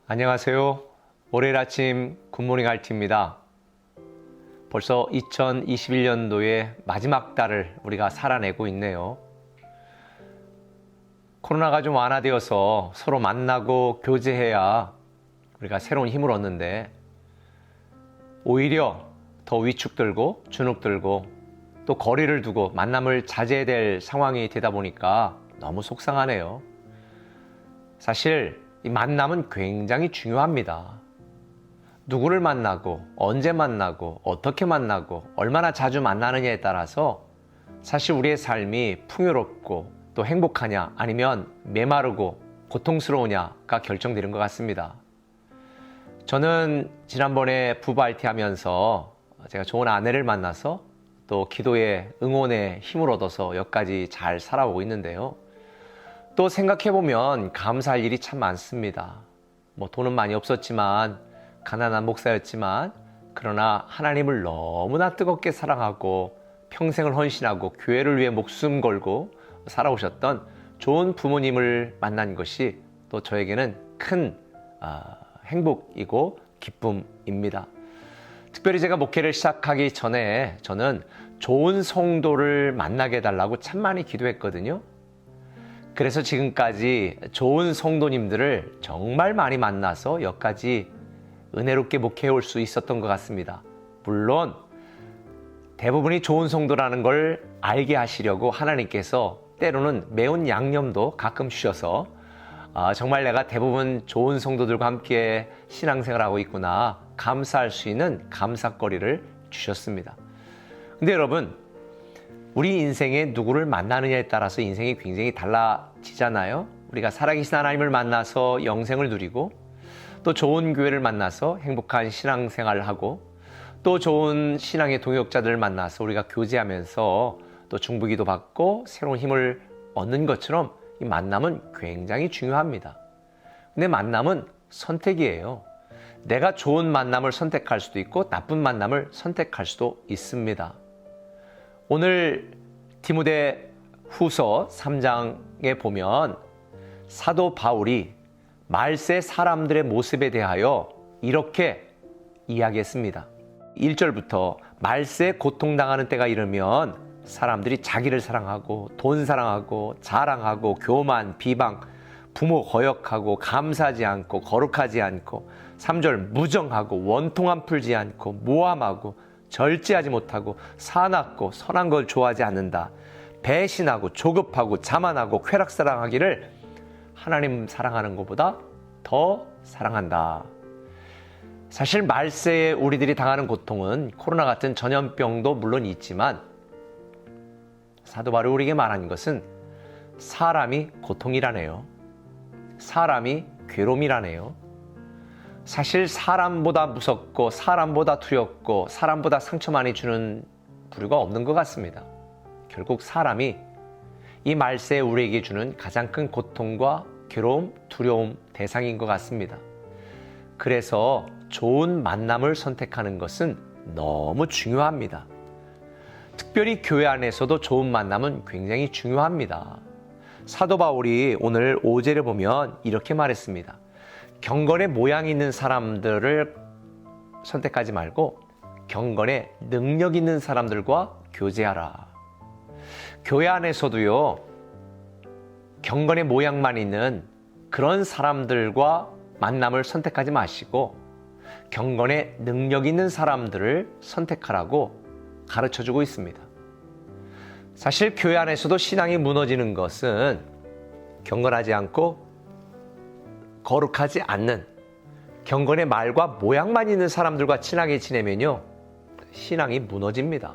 안녕하세요. 월요일 아침 굿모닝 RT입니다. 벌써 2021년도의 마지막 달을 우리가 살아내고 있네요. 코로나가 좀 완화되어서 서로 만나고 교제해야 우리가 새로운 힘을 얻는데 오히려 더 위축들고 주눅들고 또 거리를 두고 만남을 자제해야 될 상황이 되다 보니까 너무 속상하네요. 사실 이 만남은 굉장히 중요합니다. 누구를 만나고 언제 만나고 어떻게 만나고 얼마나 자주 만나느냐에 따라서 사실 우리의 삶이 풍요롭고 또 행복하냐 아니면 메마르고 고통스러우냐가 결정되는 것 같습니다. 저는 지난번에 부부 RT 하면서 제가 좋은 아내를 만나서 또 기도에 응원에 힘을 얻어서 여기까지 잘 살아오고 있는데요. 또 생각해보면 감사할 일이 참 많습니다. 돈은 많이 없었지만 가난한 목사였지만 그러나 하나님을 너무나 뜨겁게 사랑하고 평생을 헌신하고 교회를 위해 목숨 걸고 살아오셨던 좋은 부모님을 만난 것이 또 저에게는 큰 행복이고 기쁨입니다. 특별히 제가 목회를 시작하기 전에 저는 좋은 성도를 만나게 해달라고 참 많이 기도했거든요. 그래서 지금까지 좋은 성도님들을 정말 많이 만나서 여기까지 은혜롭게 목회해 올 수 있었던 것 같습니다. 물론 대부분이 좋은 성도라는 걸 알게 하시려고 하나님께서 때로는 매운 양념도 가끔 주셔서 정말 내가 대부분 좋은 성도들과 함께 신앙생활하고 있구나 감사할 수 있는 감사거리를 주셨습니다. 근데 여러분, 우리 인생에 누구를 만나느냐에 따라서 인생이 굉장히 달라지잖아요. 우리가 살아계신 하나님을 만나서 영생을 누리고 또 좋은 교회를 만나서 행복한 신앙생활을 하고 또 좋은 신앙의 동역자들을 만나서 우리가 교제하면서 또 중보기도 받고 새로운 힘을 얻는 것처럼 이 만남은 굉장히 중요합니다. 근데 만남은 선택이에요. 내가 좋은 만남을 선택할 수도 있고 나쁜 만남을 선택할 수도 있습니다. 오늘 디모데 후서 3장에 보면 사도 바울이 말세 사람들의 모습에 대하여 이렇게 이야기했습니다. 1절부터 말세에 고통당하는 때가 이르면 사람들이 자기를 사랑하고 돈 사랑하고 자랑하고 교만, 비방, 부모 거역하고 감사하지 않고 거룩하지 않고 3절 무정하고 원통함 풀지 않고 모함하고 절제하지 못하고 사납고 선한 걸 좋아하지 않는다. 배신하고 조급하고 자만하고 쾌락사랑하기를 하나님 사랑하는 것보다 더 사랑한다. 사실 말세에 우리들이 당하는 고통은 코로나 같은 전염병도 물론 있지만 사도 바울이 우리에게 말하는 것은 사람이 고통이라네요. 사람이 괴로움이라네요. 사실 사람보다 무섭고 사람보다 두렵고 사람보다 상처 많이 주는 부류가 없는 것 같습니다. 결국 사람이 이 말세에 우리에게 주는 가장 큰 고통과 괴로움, 두려움 대상인 것 같습니다. 그래서 좋은 만남을 선택하는 것은 너무 중요합니다. 특별히 교회 안에서도 좋은 만남은 굉장히 중요합니다. 사도 바울이 오늘 5절에 보면 이렇게 말했습니다. 경건의 모양이 있는 사람들을 선택하지 말고 경건의 능력 있는 사람들과 교제하라. 교회 안에서도요, 경건의 모양만 있는 그런 사람들과 만남을 선택하지 마시고 경건의 능력 있는 사람들을 선택하라고 가르쳐주고 있습니다. 사실 교회 안에서도 신앙이 무너지는 것은 경건하지 않고 거룩하지 않는 경건의 말과 모양만 있는 사람들과 친하게 지내면요, 신앙이 무너집니다.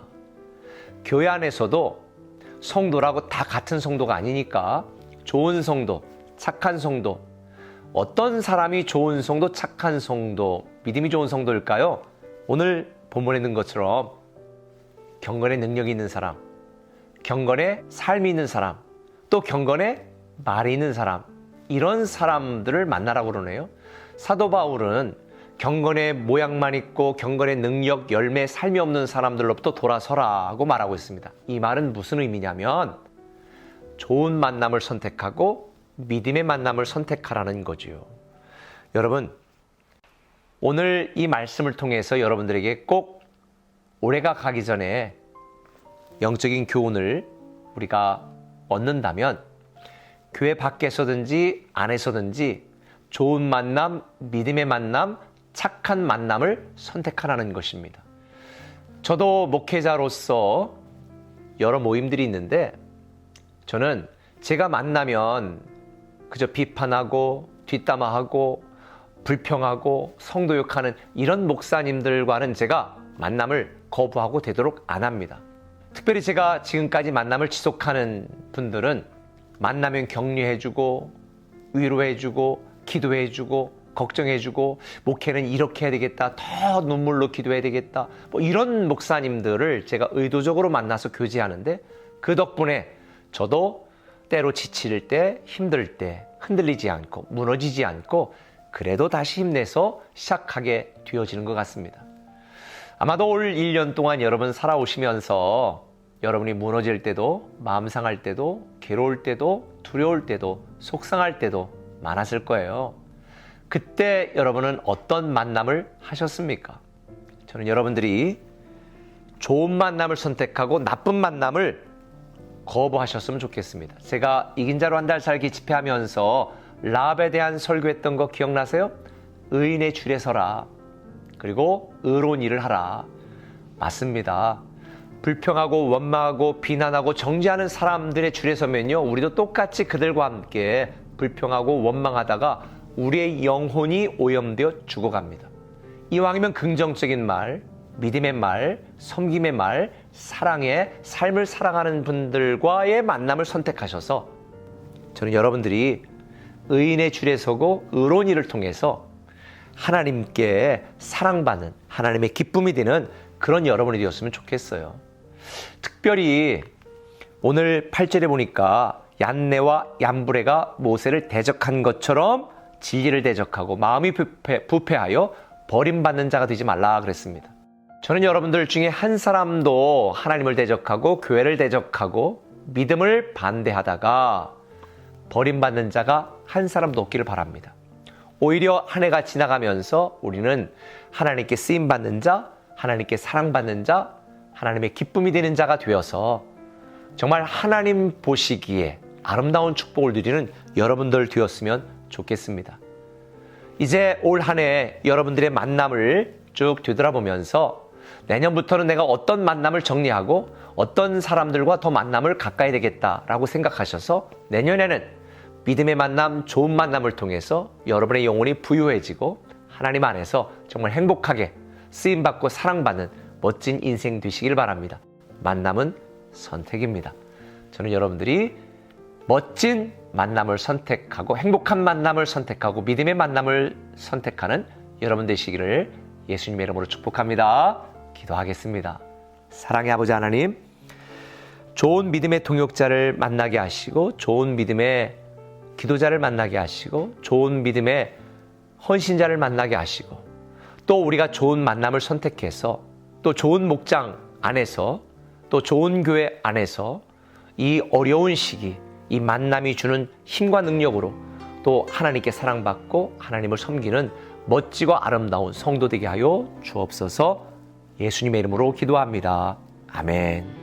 교회 안에서도 성도라고 다 같은 성도가 아니니까 좋은 성도, 착한 성도, 어떤 사람이 좋은 성도, 착한 성도, 믿음이 좋은 성도일까요? 오늘 본문에 있는 것처럼 경건의 능력이 있는 사람, 경건의 삶이 있는 사람, 또 경건의 말이 있는 사람, 이런 사람들을 만나라고 그러네요. 사도 바울은 경건의 모양만 있고 경건의 능력, 열매, 삶이 없는 사람들로부터 돌아서라고 말하고 있습니다. 이 말은 무슨 의미냐면 좋은 만남을 선택하고 믿음의 만남을 선택하라는 거지요. 여러분, 오늘 이 말씀을 통해서 여러분들에게 꼭 올해가 가기 전에 영적인 교훈을 우리가 얻는다면 교회 밖에서든지 안에서든지 좋은 만남, 믿음의 만남, 착한 만남을 선택하라는 것입니다. 저도 목회자로서 여러 모임들이 있는데 저는 제가 만나면 그저 비판하고 뒷담화하고 불평하고 성도 욕하는 이런 목사님들과는 제가 만남을 거부하고 되도록 안 합니다. 특별히 제가 지금까지 만남을 지속하는 분들은 만나면 격려해주고 위로해주고 기도해주고 걱정해주고 목회는 이렇게 해야 되겠다, 더 눈물로 기도해야 되겠다, 뭐 이런 목사님들을 제가 의도적으로 만나서 교제하는데 그 덕분에 저도 때로 지칠 때, 힘들 때 흔들리지 않고 무너지지 않고 그래도 다시 힘내서 시작하게 되어지는 것 같습니다. 아마도 올 1년 동안 여러분 살아오시면서 여러분이 무너질 때도, 마음 상할 때도, 괴로울 때도, 두려울 때도, 속상할 때도 많았을 거예요. 그때 여러분은 어떤 만남을 하셨습니까? 저는 여러분들이 좋은 만남을 선택하고 나쁜 만남을 거부하셨으면 좋겠습니다. 제가 이긴 자로 한 달 살기 집회하면서 라합에 대한 설교했던 거 기억나세요? 의인의 줄에 서라. 그리고 의로운 일을 하라. 맞습니다. 불평하고 원망하고 비난하고 정죄하는 사람들의 줄에 서면요, 우리도 똑같이 그들과 함께 불평하고 원망하다가 우리의 영혼이 오염되어 죽어갑니다. 이왕이면 긍정적인 말, 믿음의 말, 섬김의 말, 사랑의 삶을 사랑하는 분들과의 만남을 선택하셔서 저는 여러분들이 의인의 줄에 서고 의로운 일을 통해서 하나님께 사랑받는, 하나님의 기쁨이 되는 그런 여러분이 되었으면 좋겠어요. 특별히 오늘 8절에 보니까 얀네와 얀브레가 모세를 대적한 것처럼 진리를 대적하고 마음이 부패하여 버림받는 자가 되지 말라 그랬습니다. 저는 여러분들 중에 한 사람도 하나님을 대적하고 교회를 대적하고 믿음을 반대하다가 버림받는 자가 한 사람도 없기를 바랍니다. 오히려 한 해가 지나가면서 우리는 하나님께 쓰임받는 자, 하나님께 사랑받는 자, 하나님의 기쁨이 되는 자가 되어서 정말 하나님 보시기에 아름다운 축복을 누리는 여러분들 되었으면 좋겠습니다. 이제 올 한 해 여러분들의 만남을 쭉 되돌아보면서 내년부터는 내가 어떤 만남을 정리하고 어떤 사람들과 더 만남을 가까이 되겠다라고 생각하셔서 내년에는 믿음의 만남, 좋은 만남을 통해서 여러분의 영혼이 부유해지고 하나님 안에서 정말 행복하게 쓰임받고 사랑받는 멋진 인생 되시길 바랍니다. 만남은 선택입니다. 저는 여러분들이 멋진 만남을 선택하고 행복한 만남을 선택하고 믿음의 만남을 선택하는 여러분 되시기를 예수님의 이름으로 축복합니다. 기도하겠습니다. 사랑의 아버지 하나님, 좋은 믿음의 동역자를 만나게 하시고 좋은 믿음의 기도자를 만나게 하시고 좋은 믿음의 헌신자를 만나게 하시고 또 우리가 좋은 만남을 선택해서 또 좋은 목장 안에서 또 좋은 교회 안에서 이 어려운 시기 이 만남이 주는 힘과 능력으로 또 하나님께 사랑받고 하나님을 섬기는 멋지고 아름다운 성도 되게 하여 주옵소서. 예수님의 이름으로 기도합니다. 아멘.